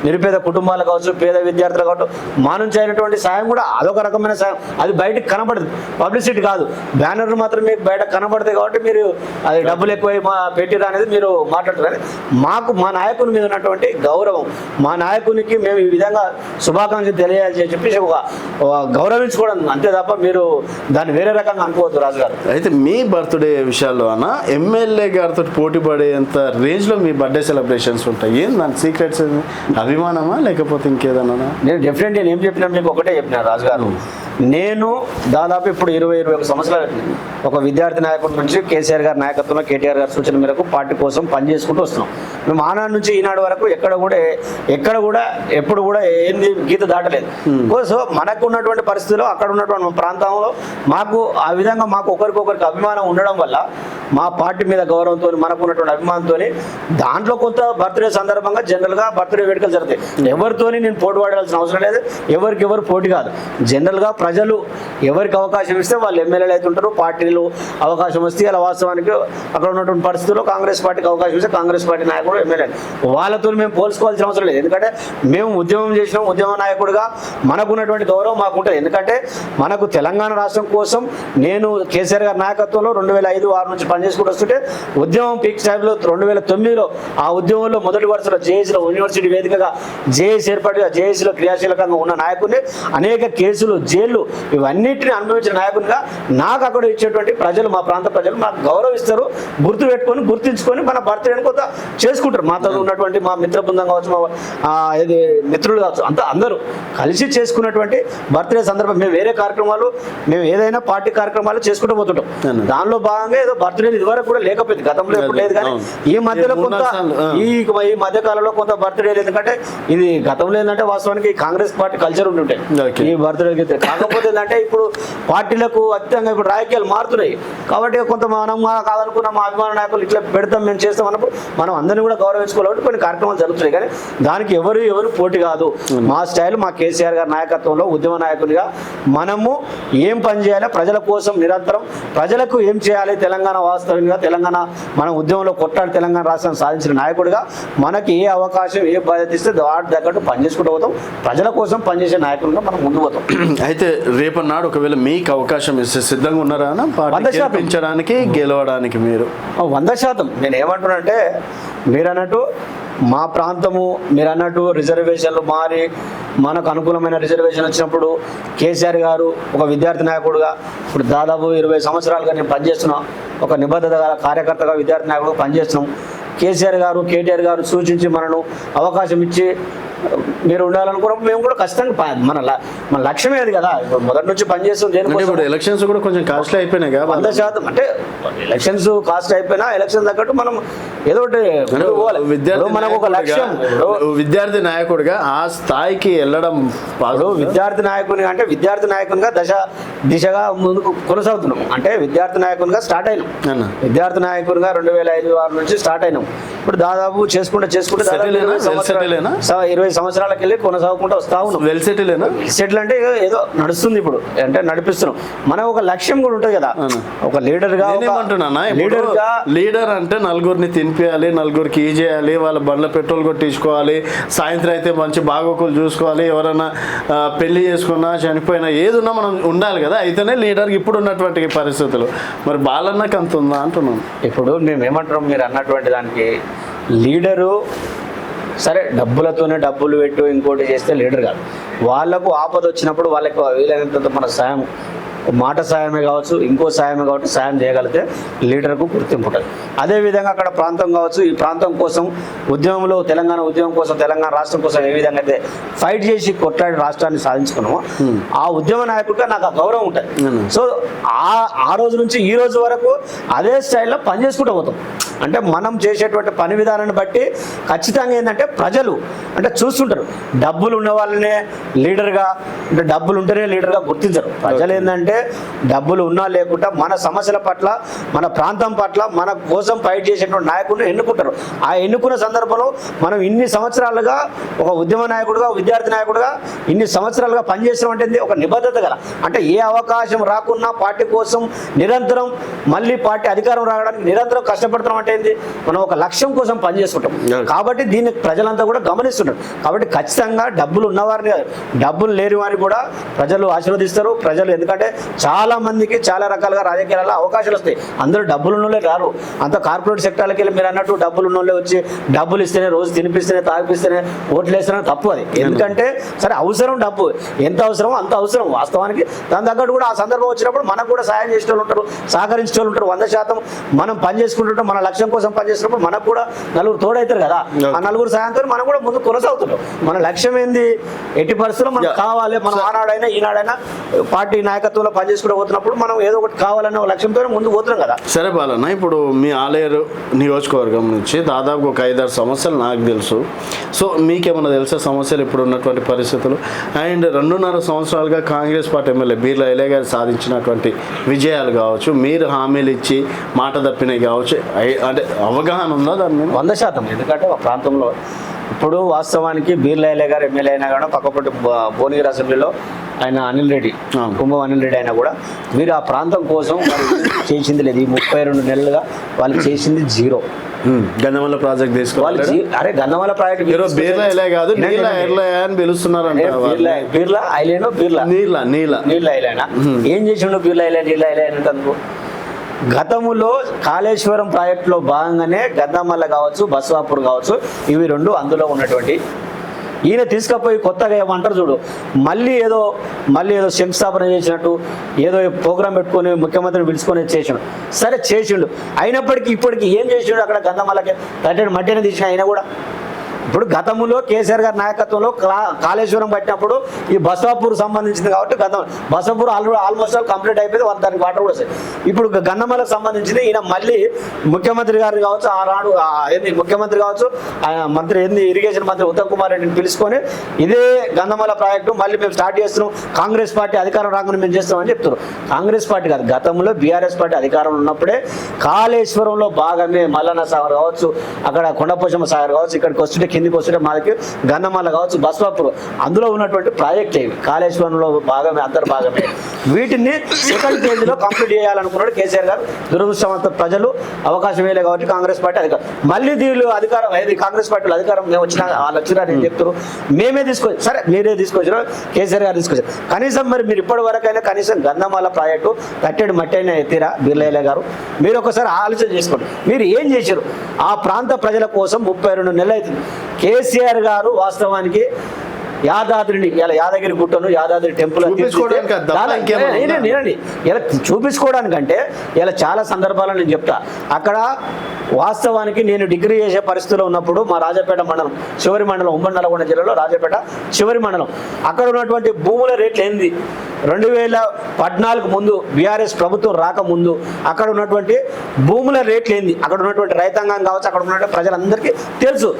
నిరుపేద కుటుంబాలు కావచ్చు, పేద విద్యార్థులు కావచ్చు, మా నుంచి అయినటువంటి సాయం కూడా అదొక రకమైన సాయం. అది బయటకు కనబడదు, పబ్లిసిటీ కాదు, బ్యానర్లు మాత్రం మీకు బయట కనబడతాయి కాబట్టి మీరు అది డబ్బులు ఎక్కువ పెట్టిరా అనేది మీరు మాట్లాడుతున్నారు. మాకు మా నాయకుని మీద ఉన్నటువంటి గౌరవం, మా నాయకునికి మేము ఈ విధంగా శుభాకాంక్షలు తెలియాలని చెప్పేసి ఒక గౌరవించుకోవడం అంతే తప్ప మీరు దాన్ని వేరే రకంగా అనుకోవద్దు రాజు గారు. అయితే మీ బర్త్డే విషయాల్లో అన్న ఎమ్మెల్యే గారితో పోటీ పడేంత రేంజ్లో మీ బర్త్డే సెలబ్రేషన్స్ ఉంటాయి, ఏం దాని సీక్రెట్స్ అభిమానమా లేకపోతే ఇంకేదన్నా? నేను డెఫినెట్లీ ఏం చెప్పినా మీకు ఒకటే చెప్పిన రాజు గారు, నేను దాదాపు ఇప్పుడు 20-21 సంవత్సరాలు ఒక విద్యార్థి నాయకుడి నుంచి కేసీఆర్ గారి నాయకత్వంలో, కేటీఆర్ గారి సూచన మేరకు పార్టీ కోసం పనిచేసుకుంటూ వస్తున్నాం. మేము ఆనాడు నుంచి ఈనాడు వరకు ఎక్కడ కూడా ఎప్పుడు కూడా ఏంది గీత దాటలేదు. సో మనకు ఉన్నటువంటి పరిస్థితుల్లో అక్కడ ఉన్నటువంటి ప్రాంతంలో మాకు ఆ విధంగా మాకు ఒకరికొకరికి అభిమానం ఉండడం వల్ల మా పార్టీ మీద గౌరవంతో, మనకు ఉన్నటువంటి అభిమానంతో దాంట్లో కొంత బర్త్డే సందర్భంగా జనరల్గా బర్త్డే వేడుకలు జరుగుతాయి. ఎవరితోని నేను పోటీ పడాల్సిన అవసరం లేదు, ఎవరు పోటీ కాదు. జనరల్గా ప్రజలు ఎవరికి అవకాశం ఇస్తే వాళ్ళు ఎమ్మెల్యేలు అవుతుంటారు, పార్టీలు అవకాశం వస్తే అలా వాస్తవానికి అక్కడ ఉన్నటువంటి పరిస్థితుల్లో కాంగ్రెస్ పార్టీకి అవకాశం ఇస్తే కాంగ్రెస్ పార్టీ నాయకుడు ఎమ్మెల్యే, వాళ్ళతో మేము పోల్చుకోవాల్సిన అవసరం లేదు. ఎందుకంటే మేము ఉద్యమం చేసినాం, ఉద్యమ నాయకుడిగా మనకు ఉన్నటువంటి గౌరవం మాకు ఉంటుంది. ఎందుకంటే మనకు తెలంగాణ రాష్ట్రం కోసం నేను కేసీఆర్ గారి నాయకత్వంలో 2005-6 నుంచి పనిచేసుకుంటూ వస్తుంటే ఉద్యమం పీక్ స్థాయిలో 2009లో ఆ ఉద్యమంలో మొదటి వరుసలో జేఏసీలో యూనివర్సిటీ వేదికగా జేఏసీ ఏర్పాటుగా జేఏసీలో క్రియాశీలకంగా ఉన్న నాయకుడిని అనేక కేసులు జైళ్లు ఇవన్నిటిని అనుభవించిన నాయకునిగా నాకు అక్కడ ఇచ్చేటువంటి ప్రజలు మా ప్రాంత ప్రజలు మాకు గౌరవిస్తారు, గుర్తుపెట్టుకొని గుర్తించుకొని మన బర్త్డేని కొంత చేసుకుంటారు. మాతో ఉన్నటువంటి మా మిత్ర బృందం కావచ్చు, మా ఇది మిత్రులు కావచ్చు, అంతా అందరూ కలిసి చేసుకున్నటువంటి బర్త్డే సందర్భం. మేము వేరే కార్యక్రమాలు మేము ఏదైనా పార్టీ కార్యక్రమాలు చేసుకుంటూ పోతుంటాం. దానిలో భాగంగా ఏదో బర్త్డే ఇదివరకు కూడా లేకపోయింది, గతంలో ఎప్పుడు లేదు. కానీ ఈ మధ్యలో కొంత ఈ మధ్య కాలంలో కొంత బర్త్డే లేదు. ఎందుకంటే ఇది గతంలో ఏంటంటే వాస్తవానికి కాంగ్రెస్ పార్టీ కల్చర్ ఉంటుంటే ఈ బర్త్డే. కాకపోతే ఏంటంటే ఇప్పుడు పార్టీలకు అత్యంగా ఇప్పుడు రాజకీయాలు మారుతున్నాయి కాబట్టి కొంత మనం కాదనుకున్న మా అభిమాన నాయకులు ఇట్లా పెడతాం మేము చేస్తాం అన్నప్పుడు మనం అందరినీ కూడా గౌరవించుకోవాలి. కొన్ని కార్యక్రమాలు జరుగుతున్నాయి కానీ దానికి ఎవరు పోటీ కాదు. మా స్టైల్ మా కేసీఆర్ గారి నాయకత్వంలో ఉద్యమ నాయకునిగా మనము ఏం పని చేయాలి, ప్రజల కోసం నిరంతరం ప్రజలకు ఏం చేయాలి, తెలంగాణ వాస్తవంగా తెలంగాణ మనం ఉద్యమంలో కొట్టాడు తెలంగాణ రాష్ట్రం సాధించిన నాయకుడిగా మనకి ఏ అవకాశం ఏ బాధ్యత ఇస్తే వాటి తగ్గట్టు పనిచేసుకుంటూ పోతాం. ప్రజల కోసం పనిచేసే నాయకులుగా మనం ముందు పోతాం. అయితే రేపన్నాడు ఒకవేళ మీకు అవకాశం ఇస్తే సిద్ధంగా ఉన్నారా పెంచడానికి గెలవడానికి? మీరు 100%. నేను ఏమంటున్నానంటే మీరు అన్నట్టు మా ప్రాంతము మీరు అన్నట్టు రిజర్వేషన్లు మారి మనకు అనుకూలమైన రిజర్వేషన్ వచ్చినప్పుడు కేసీఆర్ గారు ఒక విద్యార్థి నాయకుడుగా ఇప్పుడు దాదాపు 20 సంవత్సరాలుగా నేను పనిచేస్తున్నాం. ఒక నిబద్ధత కార్యకర్తగా విద్యార్థి నాయకుడుగా పనిచేస్తున్నాం. కేసీఆర్ గారు కేటీఆర్ గారు సూచించి మనను అవకాశం ఇచ్చి మీరు ఉండాలనుకున్నప్పుడు మేము కూడా ఖచ్చితంగా మన లక్ష్యమే అది కదా. ఇప్పుడు మొదటి నుంచి పనిచేస్తాం. ఇప్పుడు ఎలక్షన్స్ కూడా కొంచెం కాస్ట్లీ అయిపోయినాయి కదా 100%. అంటే ఎలక్షన్స్ కాస్ట్ అయిపోయినా ఎలక్షన్ తగ్గట్టు మనం ఏదో ఒకటి మనకు ఒక లక్ష్యం. విద్యార్థి నాయకుడిగా ఆ స్థాయికి వెళ్ళడం విద్యార్థి నాయకుని అంటే విద్యార్థి నాయకునిగా దిశగా ముందుకు కొనసాగుతున్నాం. అంటే విద్యార్థి నాయకునిగా స్టార్ట్ అయినాం. విద్యార్థి నాయకునిగా 2005-6 నుంచి స్టార్ట్ అయినాం. ఇప్పుడు దాదాపు చేసుకుంటే 20 సంవత్సరాలకు వెళ్ళి కొనసాగుకుంటూ వస్తా ఉన్నాం. వెల్ సెటిల్ అంటే ఏదో నడుస్తుంది ఇప్పుడు అంటే నడిపిస్తున్నాం. మనం ఒక లక్ష్యం కూడా ఉంటుంది కదా. ఒక లీడర్ అంటే నలుగురిని తినిపించాలి, నలుగురికి ఈ చేయాలి, వాళ్ళ బండ్ల పెట్రోల్ కొట్టించుకోవాలి, సాయంత్రం అయితే మంచి బాగోకులు చూసుకోవాలి, ఎవరైనా పెళ్లి చేసుకున్నా చనిపోయినా ఏదున్నా మనం ఉండాలి కదా. అయితేనే లీడర్కి ఇప్పుడు ఉన్నటువంటి పరిస్థితులు. మరి బాలన్నకి అంత ఉందా అంటున్నాం. ఇప్పుడు మేము ఏమంటున్నాం మీరు అన్నటువంటి దానికి లీడరు సరే డబ్బులతోనే డబ్బులు పెట్టు ఇంకోటి చేస్తే లీడర్ కాదు. వాళ్ళకు ఆపద వచ్చినప్పుడు వాళ్ళకి వీలైనంత మన సాయం మాట సాయమే కావచ్చు ఇంకో సాయమే కావచ్చు సాయం చేయగలిగితే లీడర్కు గుర్తింపు ఉంటుంది. అదేవిధంగా అక్కడ ప్రాంతం కావచ్చు ఈ ప్రాంతం కోసం ఉద్యమంలో తెలంగాణ ఉద్యమం కోసం తెలంగాణ రాష్ట్రం కోసం ఏ విధంగా అయితే ఫైట్ చేసి కొట్లాడి రాష్ట్రాన్ని సాధించుకున్నామో ఆ ఉద్యమ నాయకుడిగా నాకు ఆ గౌరవం ఉంటుంది. సో ఆ రోజు నుంచి ఈ రోజు వరకు అదే స్టైల్లో పనిచేసుకుంటూ పోతాం. అంటే మనం చేసేటువంటి పని విధానాన్ని బట్టి ఖచ్చితంగా ఏంటంటే ప్రజలు అంటే చూస్తుంటారు. డబ్బులు ఉన్న వాళ్ళనే లీడర్గా అంటే డబ్బులు ఉంటేనే లీడర్గా గుర్తించరు. ప్రజలు ఏంటంటే డబ్బులు ఉన్నా లేకుండా మన సమస్యల పట్ల మన ప్రాంతం పట్ల మన కోసం ఫైట్ చేసేటువంటి నాయకుడిని ఎన్నుకుంటారు. ఆ ఎన్నుకున్న సందర్భంలో మనం ఇన్ని సంవత్సరాలుగా ఒక ఉద్యమ నాయకుడుగా విద్యార్థి నాయకుడుగా ఇన్ని సంవత్సరాలుగా పనిచేసడం అంటే ఒక నిబద్ధత గల అంటే ఏ అవకాశం రాకున్నా పార్టీ కోసం నిరంతరం మళ్ళీ పార్టీ అధికారం రావడానికి నిరంతరం కష్టపడతాం అంటే ఏంటి మనం ఒక లక్ష్యం కోసం పనిచేస్తుంటాం. కాబట్టి దీన్ని ప్రజలంతా కూడా గమనిస్తున్నారు. కాబట్టి ఖచ్చితంగా డబ్బులు ఉన్నవారిని డబ్బులు లేని వారిని కూడా ప్రజలు ఆశీర్వదిస్తారు. ప్రజలు ఎందుకంటే చాలా మందికి చాలా రకాలుగా రాజకీయాలలో అవకాశాలు వస్తాయి. అందరూ డబ్బులు ఉన్నోళ్ళే రారు. అంత కార్పొరేట్ సెక్టార్లకి వెళ్ళి మీరు అన్నట్టు డబ్బులు ఉన్నోళ్ళే వచ్చి డబ్బులు ఇస్తేనే రోజు తినిపిస్తేనే తాగిపిస్తేనే ఓట్లు వేస్తేనే తప్పు అది. ఎందుకంటే సరే అవసరం డబ్బు ఎంత అవసరమో అంత అవసరం వాస్తవానికి. దాని తగ్గట్టు కూడా ఆ సందర్భం వచ్చినప్పుడు మనకు కూడా సాయం చేసే వాళ్ళు ఉంటారు, సహకరించే వాళ్ళు ఉంటారు. 100% మనం పని చేసుకుంటుంటాం. మన లక్ష్యం కోసం పనిచేసినప్పుడు మనకు కూడా నలుగురు తోడవుతారు కదా. ఆ నలుగురు సాయంతో మనం కూడా ముందు కొనసాగుతుంటాం. మన లక్ష్యం ఏంది ఎట్టి పరిస్థితుల్లో మనకు కావాలి. మనం ఆనాడైనా ఈనాడైనా పార్టీ నాయకత్వంలో పనిచేసుకుంటూ పోతున్నప్పుడు మనం ఏదో ఒకటి కావాలన్న లక్ష్యంతో ముందు పోతున్నాం కదా. సరే బాలన్న, ఇప్పుడు మీ ఆలేరు నియోజకవర్గం నుంచి దాదాపు ఒక 5-6 సమస్యలు నాకు తెలుసు. సో మీకేమన్నా తెలిసే సమస్యలు ఇప్పుడు ఉన్నటువంటి పరిస్థితులు అండ్ 2.5 సంవత్సరాలుగా కాంగ్రెస్ పార్టీ ఎమ్మెల్యే బీర్లా ఎల్లయ్య గారు సాధించినటువంటి విజయాలు కావచ్చు, మీరు హామీలు ఇచ్చి మాట తప్పినవి కావచ్చు, అంటే అవగాహన ఉందా దాని మీద? 100%. ఎందుకంటే ఆ ప్రాంతంలో ఇప్పుడు వాస్తవానికి బీర్లా ఎల్లయ్య గారు ఎమ్మెల్యే అయినా కూడా పక్కపొట్టి భువనగిరి అసెంబ్లీలో ఆయన అనిల్ రెడ్డి కుంభం అనిల్ రెడ్డి అయినా కూడా మీరు ఆ ప్రాంతం కోసం చేసింది లేదు. ఈ 32 నెలలుగా వాళ్ళు చేసింది జీరో. గన్నమల్ల ప్రాజెక్ట్ తీసుకోవాలి. అరే గన్నమల్ల ప్రాజెక్ట్ బీర్లా ఎల్లయ్య కాదు నీళ్ళ ఎల్లయ్య అని పిలుస్తున్నారంట. బీర్లా ఐలేనో బీర్లా నీళ్ళ ఐలేనా ఏం చేసిండు బీర్లా ఐలే నీళ్ళ ఐలే అంటే గతంలో కాళేశ్వరం ప్రాజెక్టులో భాగంగానే గద్దమల్ల కావచ్చు, బస్వాపూర్ కావచ్చు, ఇవి రెండు అందులో ఉన్నటువంటి ఈయన తీసుకుపోయి కొత్తగా ఏమంటారు చూడు, మళ్ళీ ఏదో శంకుస్థాపన చేసినట్టు ఏదో ప్రోగ్రాం పెట్టుకొని ముఖ్యమంత్రిని పిలుచుకొని చేసిండు. సరే చేసిండు, అయినప్పటికీ ఇప్పటికి ఏం చేసిండు అక్కడ గంధమల్లకి తట్టడి మట్టిని తీసిన ఆయన కూడా. ఇప్పుడు గతంలో కేసీఆర్ గారి నాయకత్వంలో కాళేశ్వరం పట్టినప్పుడు ఈ బస్వాపూర్ సంబంధించింది కాబట్టి బస్వాపూర్ ఆల్మోస్ట్ కంప్లీట్ అయిపోయింది, దానికి వాటర్ కూడా వస్తాయి. ఇప్పుడు గంధమల్లకు సంబంధించింది ఈయన మళ్ళీ ముఖ్యమంత్రి గారు కావచ్చు, ముఖ్యమంత్రి కావచ్చు, ఆయన మంత్రి ఇరిగేషన్ మంత్రి ఉత్తమ్ కుమార్ రెడ్డిని పిలుచుకొని ఇదే గంధమల్ల ప్రాజెక్టు మళ్ళీ మేము స్టార్ట్ చేస్తున్నాం, కాంగ్రెస్ పార్టీ అధికారం రాకుండా మేము చేస్తామని చెప్తున్నారు. కాంగ్రెస్ పార్టీ కాదు, గతంలో బీఆర్ఎస్ పార్టీ అధికారంలో ఉన్నప్పుడే కాళేశ్వరంలో భాగమే మల్లన్న సాగర్ కావచ్చు, అక్కడ కొండపోచమ్మ సాగర్ కావచ్చు, ఇక్కడికి వస్తుంటే కిందికి వస్తుంటే మనకి గంధమల్ల కావచ్చు, బస్వాపూర్ అందులో ఉన్నటువంటి ప్రాజెక్ట్ ఏవి కాళేశ్వరంలో భాగమే, అంతర్భాగమే. వీటిని సెకండ్ ఫేజ్లో కంప్లీట్ చేయాలనుకున్నాడు కేసీఆర్ గారు. దురదృష్టవంత ప్రజలు అవకాశం వేయలే కాబట్టి కాంగ్రెస్ పార్టీ అధికారం మళ్ళీ దీనిలో అధికారం ఏది కాంగ్రెస్ పార్టీలో అధికారం మేము వచ్చిన వాళ్ళు వచ్చినారు ఏం చెప్తారు, మేమే తీసుకొచ్చి సరే మీరే తీసుకొచ్చారు, కేసీఆర్ గారు తీసుకొచ్చారు. కనీసం మరి మీరు ఇప్పటి వరకైనా కనీసం గంధమల్ల ప్రాజెక్టు కట్టెడు మట్టి అయినా ఎత్తిరా బిర్లయ్య గారు, మీరు ఒకసారి ఆలోచన చేసుకోండి. మీరు ఏం చేశారు ఆ ప్రాంత ప్రజల కోసం? 32 నెలలు అవుతుంది. కేసీఆర్ గారు వాస్తవానికి యాదాద్రిని ఇలా యాదగిరి గుట్టను యాదాద్రి టెంపుల్ ఇలా చూపించుకోవడానికంటే ఇలా చాలా సందర్భాలు నేను చెప్తా. అక్కడ వాస్తవానికి నేను డిగ్రీ చేసే పరిస్థితిలో ఉన్నప్పుడు మా రాజపేట మండలం చివరి మండలం, ఉమ్మడి నల్గొండ జిల్లాలో రాజపేట చివరి మండలం, అక్కడ ఉన్నటువంటి భూముల రేట్లు ఏంది 2014 ముందు బీఆర్ఎస్ ప్రభుత్వం రాకముందు అక్కడ ఉన్నటువంటి భూముల రేట్లు ఏంది, అక్కడ ఉన్నటువంటి రైతాంగం కావచ్చు, అక్కడ ఉన్నటువంటి ప్రజలందరికీ తెలుసు.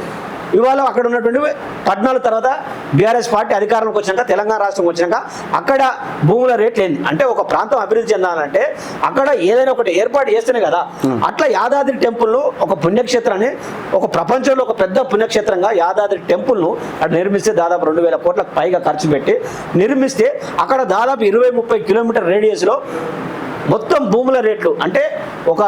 ఇవాళ అక్కడ ఉన్నటువంటి 14 తర్వాత బీఆర్ఎస్ పార్టీ అధికారంలోకి వచ్చినాక తెలంగాణ రాష్ట్రం వచ్చినాక అక్కడ భూముల రేట్లు ఏంది అంటే ఒక ప్రాంతం అభివృద్ధి చెందాలంటే అక్కడ ఏదైనా ఒకటి ఏర్పాటు చేస్తేనే కదా. అట్లా యాదాద్రి టెంపుల్ను ఒక పుణ్యక్షేత్రాన్ని ఒక ప్రపంచంలో ఒక పెద్ద పుణ్యక్షేత్రంగా యాదాద్రి టెంపుల్ను అక్కడ నిర్మిస్తే దాదాపు 2000 కోట్లకు పైగా ఖర్చు పెట్టి నిర్మిస్తే అక్కడ దాదాపు 20-30 కిలోమీటర్ రేడియస్లో మొత్తం భూముల రేట్లు అంటే ఒక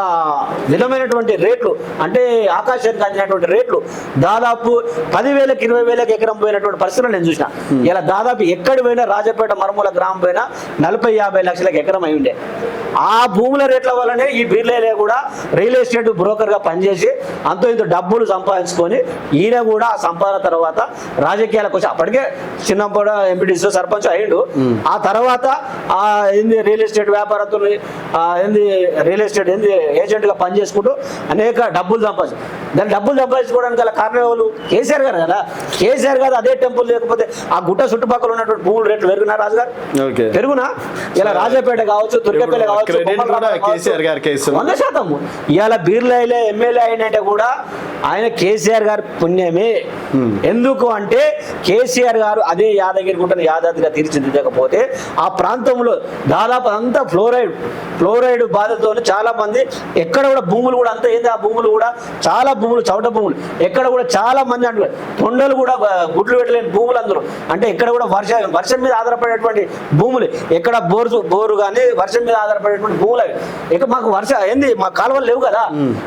విధమైనటువంటి రేట్లు అంటే ఆకాశానికి అందినటువంటి రేట్లు దాదాపు 10,000కి 20,000కి ఎకరం పోయినటువంటి పరిస్థితులు నేను చూసిన. ఇలా దాదాపు ఎక్కడి పోయినా రాజపేట మరుమూల గ్రామం పోయినా 40-50 లక్షలకు ఎకరం అయి ఉండే. ఆ భూముల రేట్ల వల్లనే ఈ బిర్లే కూడా రియల్ ఎస్టేట్ బ్రోకర్గా పనిచేసి అంతో ఇంత డబ్బులు సంపాదించుకొని ఈయన కూడా ఆ సంపాదన తర్వాత రాజకీయాలకు వచ్చి అప్పటికే చిన్నప్పుడు ఎంపీటీసీ సర్పంచ్ అయ్యిండు. ఆ తర్వాత ఆ ఏంది రియల్ ఎస్టేట్ వ్యాపారస్తులు ఏంది రియల్ ఎస్టేట్ ఏంది ఏజెంట్గా పనిచేసుకుంటూ అనేక డబ్బులు సంపాదించు. దాని డబ్బులు సంపాదించుకోవడానికి గల కారణం ఎవరు? కేసీఆర్ గారు కదా. కేసీఆర్ గారు అదే టెంపుల్ లేకపోతే ఆ గుట్ట చుట్టుపక్కల ఉన్నటువంటి భూముల రేట్లు పెరుగునా రాజుగారు? పెరుగునా? ఇలా రాజపేట కావచ్చు, తుర్కపల్లి కావచ్చు, 100%. ఇవాళ బీర్లైలే ఎమ్మెల్యే అయినంటే కూడా ఆయన కేసీఆర్ గారి పుణ్యమే. ఎందుకు అంటే కేసీఆర్ గారు అదే యాదగిరి గుట్టను యాదాద్రిగా తీర్చిదిద్దకపోతే ఆ ప్రాంతంలో దాదాపు అంతా ఫ్లోరైడ్ బాధతో చాలా మంది ఎక్కడ కూడా భూములు కూడా అంత ఏంది ఆ భూములు కూడా చాలా భూములు చౌట భూములు ఎక్కడ కూడా చాలా మంది అంటారు కొండలు కూడా గుడ్లు పెట్టలేని భూములు అందరూ అంటే ఎక్కడ కూడా వర్షం మీద ఆధారపడేటువంటి భూములు ఎక్కడ బోరు కానీ వర్షం మీద ఆధారపడేటువంటి భూములు అవి ఇక మాకు ఏంది మా కాలువలు లేవు కదా.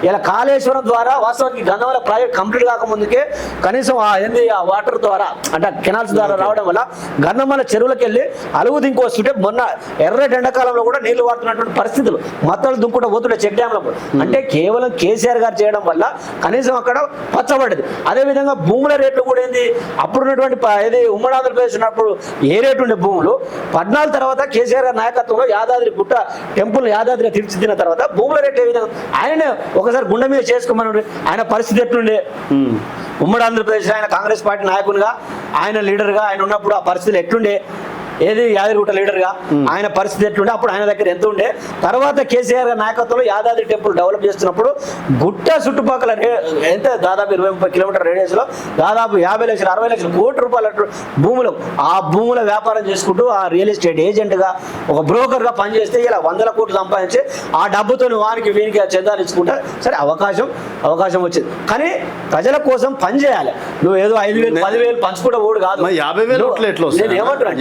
ఇలా కాళేశ్వరం ద్వారా వాస్తవానికి గంధమల్ల ప్రాజెక్ట్ కంప్లీట్ కాకముందుకే కనీసం ఏంది ఆ వాటర్ ద్వారా అంటే కెనాల్స్ ద్వారా రావడం వల్ల గంధమల్ల చెరువులకు వెళ్ళి అలుగు దింకు వస్తుంటే మొన్న ఎర్రటి ఎండాకాలంలో కూడా నీళ్లు వాడుతున్నటువంటి పరిస్థితులు మత్తలు దుంకుట పోతుండే చెక్ డ్యాంలో అంటే కేవలం కేసీఆర్ గారు చేయడం వల్ల కనీసం అక్కడ పచ్చబడ్డది. అదేవిధంగా భూముల రేట్లు కూడా ఏంది అప్పుడున్నటువంటి ఏది ఉమ్మడి ఆంధ్రప్రదేశ్ ఉన్నప్పుడు ఏ రేటు ఉండే భూములు 14 తర్వాత కేసీఆర్ గారి నాయకత్వంలో యాదాద్రి గుట్ట టెంపుల్ యాదాద్రిగా తీర్చిదిద్దిన తర్వాత భూముల రేట్లు ఏ విధంగా ఆయననే ఒకసారి గుండె మీద చేసుకోమని ఆయన పరిస్థితి ఎట్లుండే ఉమ్మడి ఆంధ్రప్రదేశ్ ఆయన కాంగ్రెస్ పార్టీ నాయకునిగా ఆయన లీడర్గా ఆయన ఉన్నప్పుడు ఆ పరిస్థితులు ఎట్లుండే ఏది యాదగిరిగుట్ట లీడర్గా ఆయన పరిస్థితి ఎట్లుండే అప్పుడు ఆయన దగ్గర ఎంత ఉండే. తర్వాత కేసీఆర్ గారి నాయకత్వంలో యాదాద్రి టెంపుల్ డెవలప్ చేస్తున్నప్పుడు గుట్ట చుట్టుపక్కల ఎంత దాదాపు 20-30 కిలోమీటర్ రేడియస్లో దాదాపు 50 లక్షలు 60 లక్షల కోట్ల రూపాయల భూములు ఆ భూముల వ్యాపారం చేసుకుంటూ ఆ రియల్ ఎస్టేట్ ఏజెంట్గా ఒక బ్రోకర్గా పనిచేస్తే ఇలా 100 కోట్లు సంపాదించి ఆ డబ్బుతో వానికి వీనికి చందాలించుకుంటా సరే అవకాశం వచ్చింది. కానీ ప్రజల కోసం పని చేయాలి. నువ్వు ఏదో 5,000 10,000 పంచుకుంటే ఓడు కాదు. 50,000 ఓట్లు ఎట్లా నేను ఏమంటున్నా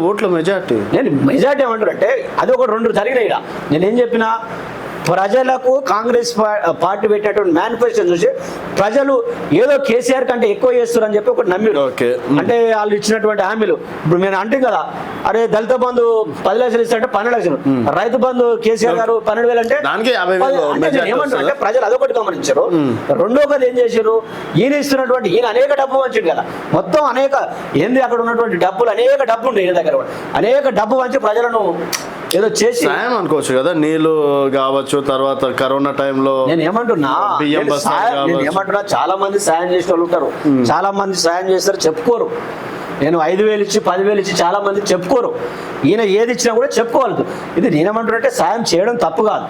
ఓట్ల మెజార్టీ నేను మెజార్టీ ఏమంటారు అంటే అది ఒక 2 జరిగినాయి. నేనేం చెప్పినా ప్రజలకు కాంగ్రెస్ పార్టీ పెట్టినటువంటి మేనిఫెస్టో చూసి ప్రజలు ఏదో కేసీఆర్ కంటే ఎక్కువ చేస్తారు అని చెప్పి ఒకటి నమ్మిరు. అంటే వాళ్ళు ఇచ్చినటువంటి హామీలు ఇప్పుడు మేము అంటే కదా, అరే దళిత బంధు 10 లక్షలు ఇస్తారంటే 12 లక్షలు, రైతు బంధు కేసీఆర్ గారు 12,000 అంటే ఏమంటారు ప్రజలు అదొకటి గమనించారు. రెండోది ఏం చేశారు, ఈయన ఇస్తున్నటువంటి ఈయన అనేక డబ్బు వంచిండు కదా, మొత్తం అనేక ఏంది అక్కడ ఉన్నటువంటి డబ్బులు అనేక డబ్బు ఉండే ఈయన దగ్గర, అనేక డబ్బు వంచి ప్రజలను ఏదో చేసి సాయం అనుకోవచ్చు కదా, నీళ్లు కావచ్చు, తర్వాత కరోనా టైంలో నేను ఏమంటున్నా చాలా మంది సాయం చేసిన వాళ్ళు ఉంటారు, చాలా మంది సాయం చేస్తారు చెప్పుకోరు. నేను 5,000 ఇచ్చి 10,000 ఇచ్చి చాలా మంది చెప్పుకోరు. ఈయన ఏది ఇచ్చినా కూడా చెప్పుకోవాలి. ఇది నేనేమంటున్నట్టే సాయం చేయడం తప్పు కాదు.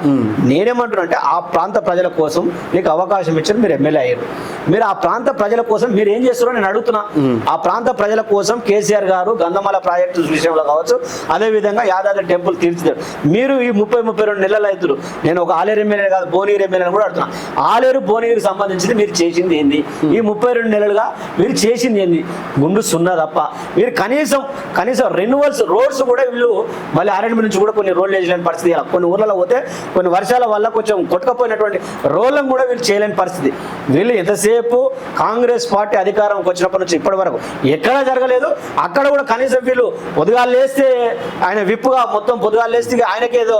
నేనేమంటున్నంటే ఆ ప్రాంత ప్రజల కోసం మీకు అవకాశం ఇచ్చారు, మీరు ఎమ్మెల్యే అయ్యారు. మీరు ఆ ప్రాంత ప్రజల కోసం మీరు ఏం చేస్తారో నేను అడుగుతున్నా. ఆ ప్రాంత ప్రజల కోసం కేసీఆర్ గారు గంధమాల ప్రాజెక్టు విషయంలో కావచ్చు, అదేవిధంగా యాదాద్రి టెంపుల్ తీర్చిదారు. మీరు ఈ 30-32 నెలల రైతులు, నేను ఒక ఆలేరు ఎమ్మెల్యే కాదు భువనగిరి ఎమ్మెల్యే కూడా అడుగుతున్నా. ఆలేరు భువనగిరికి సంబంధించింది మీరు చేసింది ఏంది? ఈ 32 నెలలుగా మీరు చేసింది ఏంది? గుండు సున్నా తప్ప. మీరు కనీసం రెన్యువల్స్ రోడ్స్ కూడా వీళ్ళు మళ్ళీ ఆర్ఎండ్బి నుంచి కూడా కొన్ని రోడ్లు వేయలేని పరిస్థితి. కొన్ని ఊర్లలో పోతే కొన్ని వర్షాల వల్ల కొంచెం కొట్టుకపోయినటువంటి రోడ్లను కూడా వీళ్ళు చేయలేని పరిస్థితి. వీళ్ళు ఎంతసేపు కాంగ్రెస్ పార్టీ అధికారంకి వచ్చినప్పటి నుంచి ఇప్పటి వరకు ఎక్కడా జరగలేదు. అక్కడ కూడా కనీసం వీళ్ళు పొద్దుగాలు లేస్తే ఆయన విప్పుగా మొత్తం పొద్దుగాలు లేస్తే ఆయనకి ఏదో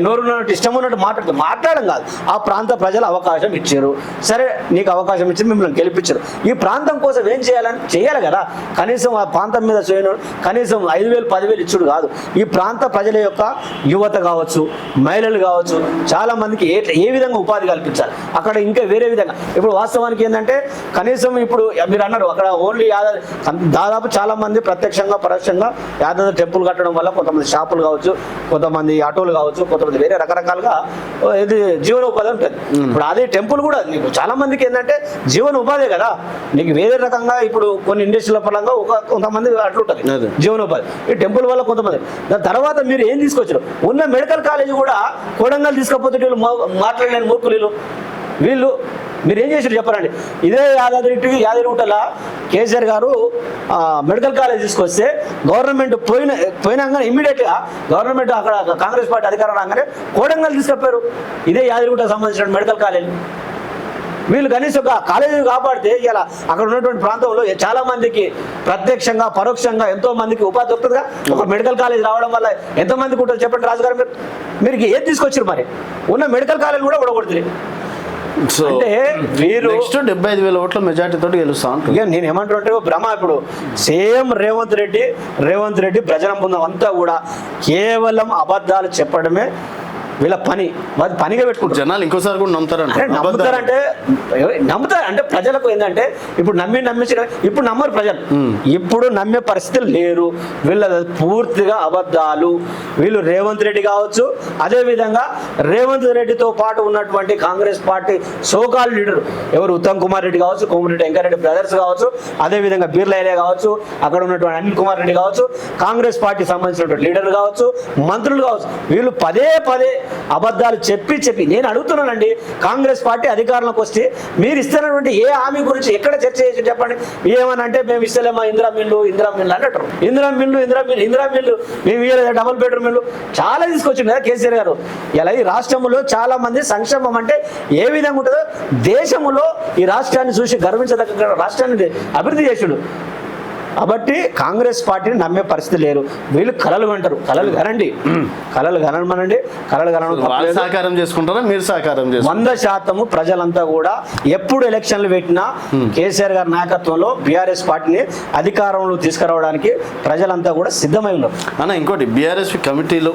నోరున్నట్టు ఇష్టం ఉన్నట్టు మాట్లాడడం కాదు. ఆ ప్రాంత ప్రజలు అవకాశం ఇచ్చారు, సరే నీకు అవకాశం ఇచ్చి మిమ్మల్ని గెలిపించారు. ఈ ప్రాంతం కోసం ఏం చేయాలి కదా. కనీసం ఆ ప్రాంతం మీద కనీసం 5,000 10,000 ఇచ్చుడు కాదు. ఈ ప్రాంత ప్రజల యొక్క యువత కావచ్చు, మహిళలు కావచ్చు, చాలా మందికి ఏ విధంగా ఉపాధి కల్పించాలి. అక్కడ ఇంకా వేరే విధంగా ఇప్పుడు వాస్తవానికి ఏంటంటే కనీసం ఇప్పుడు మీరు అన్నారు అక్కడ ఓన్లీ దాదాపు చాలా మంది ప్రత్యక్షంగా పరోక్షంగా యాదాద్రి టెంపుల్ కట్టడం వల్ల కొంతమంది షాపులు కావచ్చు, కొంతమంది ఆటోలు కావచ్చు, కొంతమంది వేరే రకరకాలుగా ఇది జీవన ఉపాధి ఉంటుంది. ఇప్పుడు అదే టెంపుల్ కూడా నీకు చాలా మందికి ఏంటంటే జీవన ఉపాధే కదా. నీకు వేరే రకంగా ఇప్పుడు కొన్ని ఇండస్ట్రీల పరంగా కొంతమంది అట్లుంటుంది జీవనోపాధి. ఈ టెంపుల్ వల్ల కొంతమంది. దాని తర్వాత మీరు ఏం తీసుకొచ్చారు? ఉన్న మెడికల్ కాలేజ్ కూడా కోడంగల్ తీసుకపోతే వీళ్ళు మాట్లాడలేని మూర్ఖులు వీళ్ళు. మీరు ఏం చేశారు చెప్పరండి? ఇదే యాదగిరిగుట్టల కేసీఆర్ గారు మెడికల్ కాలేజ్ తీసుకొస్తే గవర్నమెంట్ పోయినాక ఇమ్మీడియట్గా గవర్నమెంట్ అక్కడ కాంగ్రెస్ పార్టీ అధికారం రాగానే కోడంగల్ తీసుకపోయారు. ఇదే యాదగిరిగుట్టకు సంబంధించిన మెడికల్ కాలేజ్. వీళ్ళు కనీసం కాలేజీ కాపాడితే ఇలా అక్కడ ఉన్నటువంటి ప్రాంతంలో చాలా మందికి ప్రత్యక్షంగా పరోక్షంగా ఎంతో మందికి ఉపాధి దొరుకుతుందిగా. ఒక మెడికల్ కాలేజ్ రావడం వల్ల ఎంతమందికి ఉంటుంది చెప్పండి రాజుగారు. మీరు ఏది తీసుకొచ్చారు? మరి ఉన్న మెడికల్ కాలేజ్ కూడా కొడుతుంది. అంటే మీరు 75,000 ఓట్ల మెజార్టీతో గెలుస్తా ఉంటారు. నేను ఏమంటున్నట్టు భ్రమ. ఇప్పుడు సేమ్ రేవంత్ రెడ్డి ప్రజల ముందు అంతా కూడా కేవలం అబద్ధాలు చెప్పడమే వీళ్ళ పని. అది పనిగా పెట్టుకుంటారు. జనాలు ఇంకోసారి కూడా నమ్ముతారంటే ప్రజలకు ఏంటంటే ఇప్పుడు నమ్మించిన ఇప్పుడు నమ్మరు ప్రజలు. ఇప్పుడు నమ్మే పరిస్థితులు లేరు. వీళ్ళ పూర్తిగా అబద్ధాలు. వీళ్ళు రేవంత్ రెడ్డి కావచ్చు, అదే విధంగా రేవంత్ రెడ్డితో పాటు ఉన్నటువంటి కాంగ్రెస్ పార్టీ సోకాల్ లీడర్ ఎవరు ఉత్తమ్ కుమార్ రెడ్డి కావచ్చు, కోమటిరెడ్డి వెంకరెడ్డి బ్రదర్స్ కావచ్చు, అదే విధంగా బిర్లా కావచ్చు, అక్కడ ఉన్నటువంటి అనిల్ కుమార్ రెడ్డి కావచ్చు, కాంగ్రెస్ పార్టీ సంబంధించినటువంటి లీడర్లు కావచ్చు, మంత్రులు కావచ్చు, వీళ్ళు పదే అబద్ధాలు చెప్పి నేను అడుగుతున్నానండి. కాంగ్రెస్ పార్టీ అధికారంలోకి వస్తే మీరు ఇస్తున్నటువంటి ఏ హామీ గురించి ఎక్కడ చర్చ చేసి చెప్పండి. ఏమనంటే మేము ఇస్తలేమా ఇందిరా మిల్లు అంటారు. ఇందిరా మిల్లు మేము ఇవ్వలేదు. డబుల్ బెడ్రూమ్ మిల్లు చాలా తీసుకొచ్చింది కదా కేసీఆర్ గారు. ఇలా ఈ రాష్ట్రంలో చాలా మంది సంక్షేమం అంటే ఏ విధంగా ఉంటుందో దేశంలో ఈ రాష్ట్రాన్ని చూసి గర్వించదగ్గ రాష్ట్రాన్ని అభివృద్ధి చేసాడు. కాబట్టి కాంగ్రెస్ పార్టీని నమ్మే పరిస్థితి లేరు. వీళ్ళు కలలు కంటారు. కలలు కనండి, కలలు కనమనండి, కలలు కనడం సహకారం చేసుకుంటారా మీరు? సహకారం 100% ప్రజలంతా కూడా ఎప్పుడు ఎలక్షన్లు పెట్టినా కేసీఆర్ గారి నాయకత్వంలో బీఆర్ఎస్ పార్టీని అధికారంలో తీసుకురావడానికి ప్రజలంతా కూడా సిద్ధమై ఉన్నారు. అన్న ఇంకోటి బీఆర్ఎస్ కమిటీలో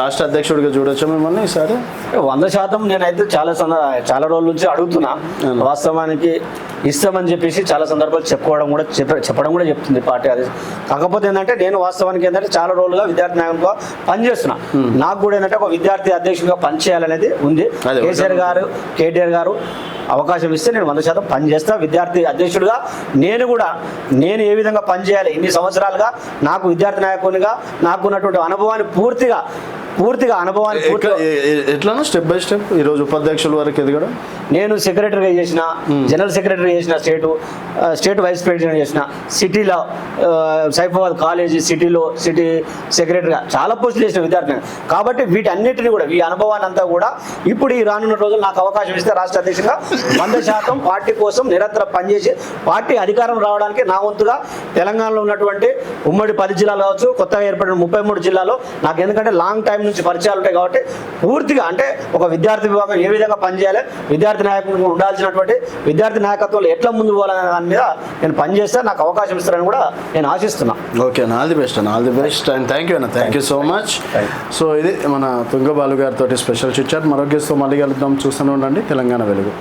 రాష్ట్ర అధ్యక్షుడిగా చూడొచ్చా మిమ్మల్ని ఈసారి? 100% నేనైతే చాలా రోజుల నుంచి అడుగుతున్నా. వాస్తవానికి ఇస్తామని చెప్పేసి చాలా సందర్భాలు చెప్పడం కూడా చెప్తుంది పార్టీ. అది కాకపోతే ఏంటంటే నేను వాస్తవానికి ఏంటంటే చాలా రోజులుగా విద్యార్థి నాయకులుగా పనిచేస్తున్నా. నాకు కూడా ఏంటంటే ఒక విద్యార్థి అధ్యక్షుడిగా పనిచేయాలనేది ఉంది. కేటీఆర్ గారు అవకాశం ఇస్తే నేను 100% పనిచేస్తా. విద్యార్థి అధ్యక్షుడిగా నేను ఏ విధంగా పనిచేయాలి, ఇన్ని సంవత్సరాలుగా నాకు విద్యార్థి నాయకునిగా నాకు ఉన్నటువంటి అనుభవాన్ని పూర్తిగా ఎట్లానో స్టెప్ బై స్టెప్ ఈరోజు ఉపాధ్యక్షుల వరకు ఎదగడం. నేను సెక్రటరీగా చేసిన, జనరల్ సెక్రటరీ చేసిన, స్టేట్ వైస్ ప్రెసిడెంట్ చేసిన, సిటీలో సైఫాబాద్ కాలేజీ సిటీ సెక్రటరీగా చాలా పోస్టులు చేసిన విద్యార్థిని. కాబట్టి వీటన్నిటిని కూడా ఈ అనుభవాన్ని అంతా కూడా ఇప్పుడు ఈ రానున్న రోజులు నాకు అవకాశం ఇస్తే రాష్ట్ర అధ్యక్షుడిగా 100% పార్టీ కోసం నిరంతరం పనిచేసి పార్టీ అధికారం రావడానికి నా వంతుగా తెలంగాణలో ఉన్నటువంటి ఉమ్మడి 10 జిల్లాలు కావచ్చు, కొత్తగా ఏర్పడిన 33 జిల్లాలో నాకు ఎందుకంటే లాంగ్ టైం నుంచి పరిచయాలు ఉంటాయి కాబట్టి పూర్తిగా అంటే ఒక విద్యార్థి విభాగం ఏ విధంగా పనిచేయాలి, విద్యార్థి నాయకులకు ఉండాల్సినటువంటి విద్యార్థి నాయకత్వంలో ఎట్లా ముందు పోవాలనే దాని మీద నేను పనిచేస్తే నాకు అవకాశం ఇస్తారని కూడా నేను ఆశిస్తున్నాను. ఓకే అన్న, all the best and thank you అన్న, thank you so much. So ఇది మన తుంగబాలు గారితో స్పెషల్ చిట్ చాట్. మరో గెస్ట్తో మళ్ళీ కలుద్దాం. చూస్తూనే ఉండండి తెలంగాణ వెలుగు.